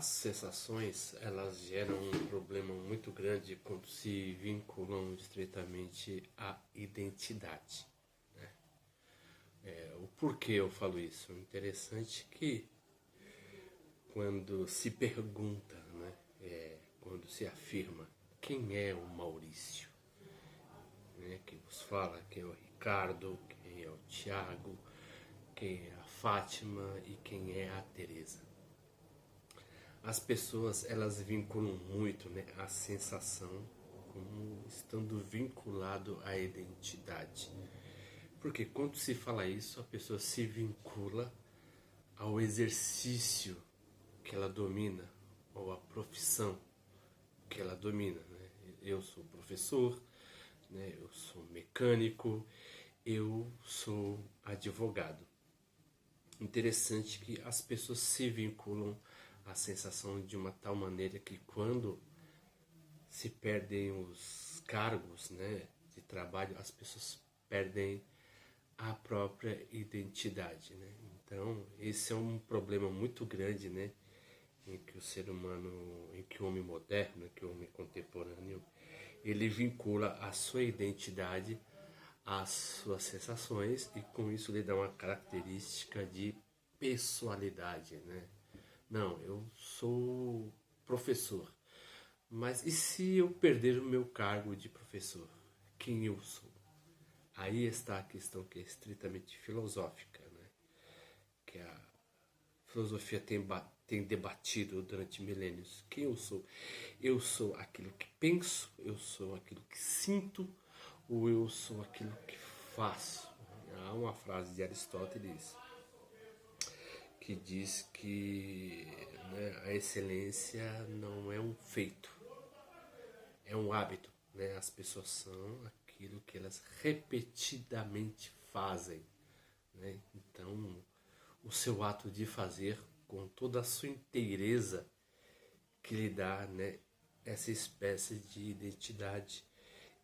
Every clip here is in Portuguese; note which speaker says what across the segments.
Speaker 1: As sensações, elas geram um problema muito grande quando se vinculam estreitamente à identidade. O porquê eu falo isso? Interessante que quando se pergunta, quando se afirma quem é o Maurício, quem vos fala, quem é o Ricardo, quem é o Tiago, quem é a Fátima e quem é a Teresa. As pessoas, elas vinculam muito, a sensação como estando vinculado à identidade. Porque quando se fala isso, a pessoa se vincula ao exercício que ela domina, ou à profissão que ela domina. Eu sou professor, eu sou mecânico, eu sou advogado. Interessante que as pessoas se vinculam à sensação de uma tal maneira que quando se perdem os cargos, de trabalho, as pessoas perdem a própria identidade, Então, esse é um problema muito grande, em que o ser humano, em que o homem moderno, em que o homem contemporâneo, ele vincula a sua identidade às suas sensações e com isso lhe dá uma característica de pessoalidade, Não, eu sou professor, mas e se eu perder o meu cargo de professor? Quem eu sou? Aí está a questão que é estritamente filosófica, que a filosofia tem debatido durante milênios. Quem eu sou? Eu sou aquilo que penso, eu sou aquilo que sinto, ou eu sou aquilo que faço? Há uma frase de Aristóteles que diz que a excelência não é um feito, é um hábito. As pessoas são aquilo que elas repetidamente fazem. Então, o seu ato de fazer com toda a sua inteireza que lhe dá essa espécie de identidade.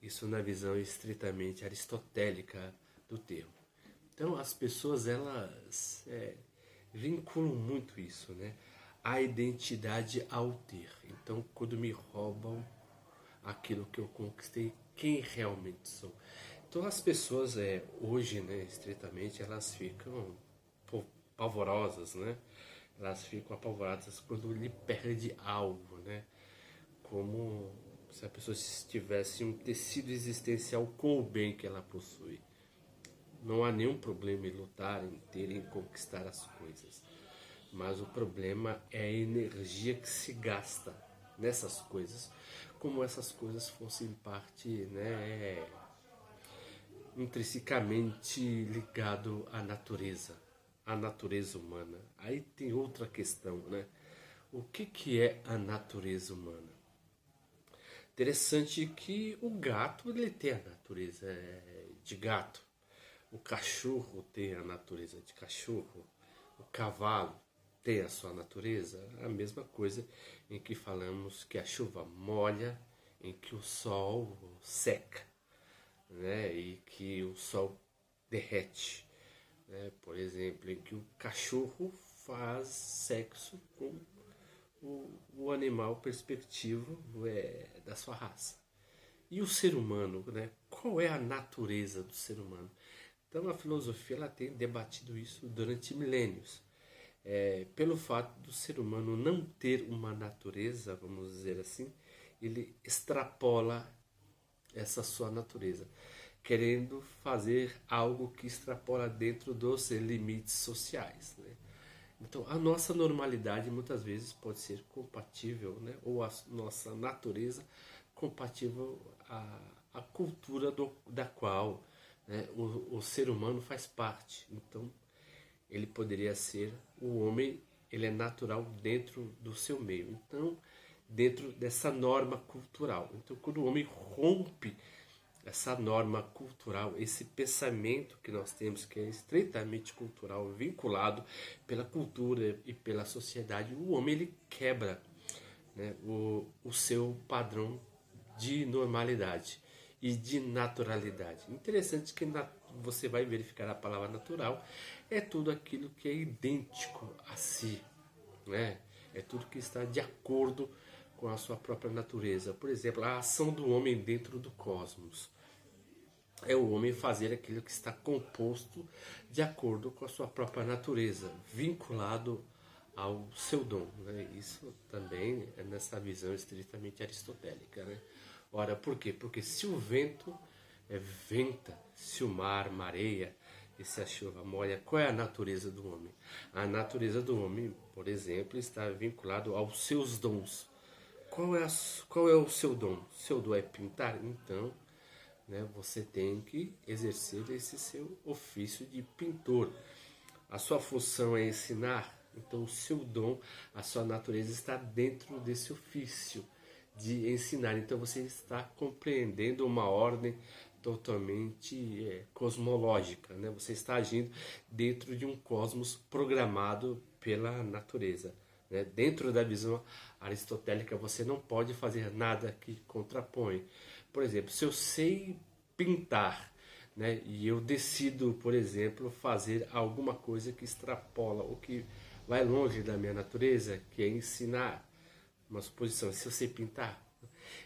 Speaker 1: Isso na visão estritamente aristotélica do termo. Então, as pessoas, elas vinculam muito isso, a identidade ao ter. Então, quando me roubam aquilo que eu conquistei, quem realmente sou? Então, as pessoas hoje, estritamente, elas ficam pavorosas, Elas ficam apavoradas quando lhe perde algo, Como se a pessoa tivesse um tecido existencial com o bem que ela possui. Não há nenhum problema em lutar, em ter, em conquistar as coisas. Mas o problema é a energia que se gasta nessas coisas, como essas coisas fossem parte, intrinsecamente ligado à natureza humana. Aí tem outra questão, O que é a natureza humana? Interessante que o gato, ele tem a natureza de gato. O cachorro tem a natureza de cachorro. O cavalo tem a sua natureza. A mesma coisa em que falamos que a chuva molha, em que o sol seca, e que o sol derrete. Por exemplo, em que o cachorro faz sexo com o animal perspectivo da sua raça. E o ser humano, qual é a natureza do ser humano? Então a filosofia ela tem debatido isso durante milênios. Pelo fato do ser humano não ter uma natureza, vamos dizer assim, ele extrapola essa sua natureza, querendo fazer algo que extrapola dentro dos limites sociais. Então, a nossa normalidade muitas vezes pode ser compatível, ou a nossa natureza compatível à cultura da qual o ser humano faz parte. Então, ele poderia ser o homem, ele é natural dentro do seu meio. Então, dentro dessa norma cultural. Então, quando o homem rompe essa norma cultural, esse pensamento que nós temos, que é estreitamente cultural, vinculado pela cultura e pela sociedade, o homem ele quebra o seu padrão de normalidade e de naturalidade. Interessante que você vai verificar a palavra natural, é tudo aquilo que é idêntico a si, é é tudo que está de acordo com a sua própria natureza. Por exemplo, a ação do homem dentro do cosmos. É o homem fazer aquilo que está composto de acordo com a sua própria natureza, vinculado ao seu dom. Né? Isso também é nessa visão estritamente aristotélica. Né? Ora, por quê? Porque se o vento venta, se o mar mareia e se a chuva molha, qual é a natureza do homem? A natureza do homem, por exemplo, está vinculado aos seus dons. Qual é o seu dom? Seu dom é pintar? Então, né, você tem que exercer esse seu ofício de pintor. A sua função é ensinar, então o seu dom, a sua natureza está dentro desse ofício de ensinar. Então você está compreendendo uma ordem totalmente cosmológica, né? Você está agindo dentro de um cosmos programado pela natureza. Né? Dentro da visão aristotélica, você não pode fazer nada que contrapõe. Por exemplo, se eu sei pintar, né, e eu decido, por exemplo, fazer alguma coisa que extrapola ou que vai longe da minha natureza, que é ensinar, uma suposição, se eu sei pintar,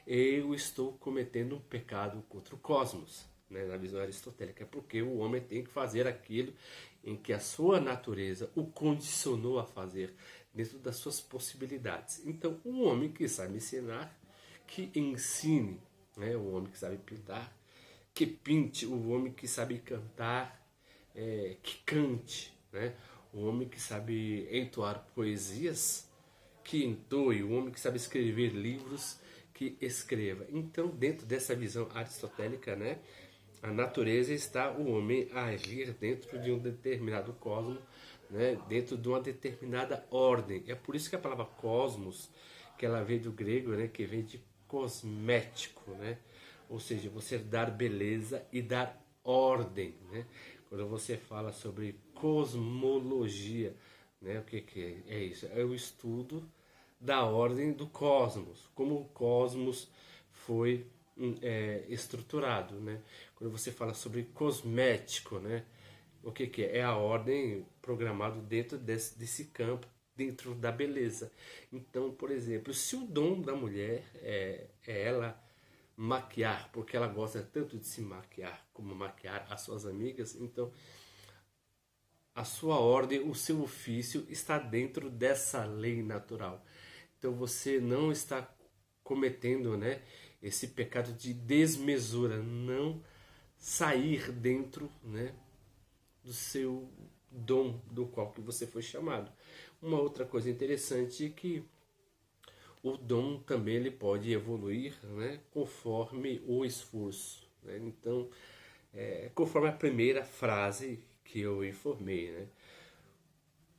Speaker 1: eu estou cometendo um pecado contra o cosmos, né, na visão aristotélica, porque o homem tem que fazer aquilo em que a sua natureza o condicionou a fazer, dentro das suas possibilidades. Então, um homem que sabe ensinar, que ensine, né, o homem que sabe pintar, que pinte, o homem que sabe cantar, que cante, né, o homem que sabe entoar poesias, que entoe, o homem que sabe escrever livros, que escreva. Então, dentro dessa visão aristotélica, né, a natureza está o homem a agir dentro de um determinado cosmos, né, dentro de uma determinada ordem. É por isso que a palavra cosmos, que ela vem do grego, né, que vem de cosmético, né, ou seja, você dar beleza e dar ordem. Né? Quando você fala sobre cosmologia, né, o que é isso? É o estudo da ordem do cosmos, como o cosmos foi estruturado, né? Quando você fala sobre cosmético, né? O que é? É a ordem programada dentro desse campo, dentro da beleza. Então, por exemplo, se o dom da mulher é ela maquiar, porque ela gosta tanto de se maquiar como maquiar as suas amigas, então a sua ordem, o seu ofício está dentro dessa lei natural. Então você não está cometendo, né, esse pecado de desmesura, não sair dentro, né, do seu dom do qual que você foi chamado. Uma outra coisa interessante é que o dom também ele pode evoluir, né, conforme o esforço. Né? Então, conforme a primeira frase que eu informei, né,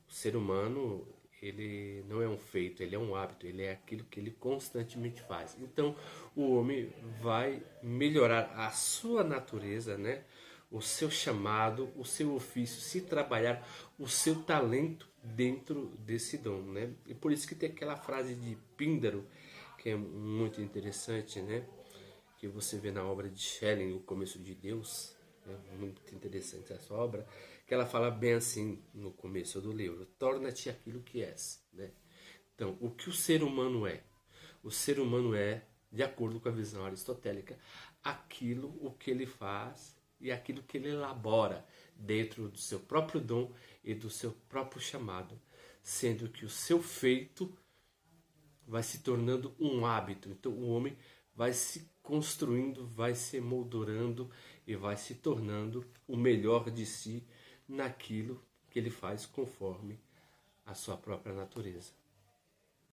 Speaker 1: o ser humano ele não é um feito, ele é um hábito, ele é aquilo que ele constantemente faz. Então, o homem vai melhorar a sua natureza, né? O seu chamado, o seu ofício, se trabalhar o seu talento dentro desse dom, né? E por isso que tem aquela frase de Píndaro, que é muito interessante, né? Que você vê na obra de Schelling, O Começo de Deus, né? Muito interessante essa obra, que ela fala bem assim no começo do livro: torna-te aquilo que és, né? Então, o que o ser humano é? O ser humano é, de acordo com a visão aristotélica, aquilo o que ele faz e aquilo que ele elabora dentro do seu próprio dom e do seu próprio chamado, sendo que o seu feito vai se tornando um hábito. Então o homem vai se construindo, vai se moldurando e vai se tornando o melhor de si naquilo que ele faz conforme a sua própria natureza.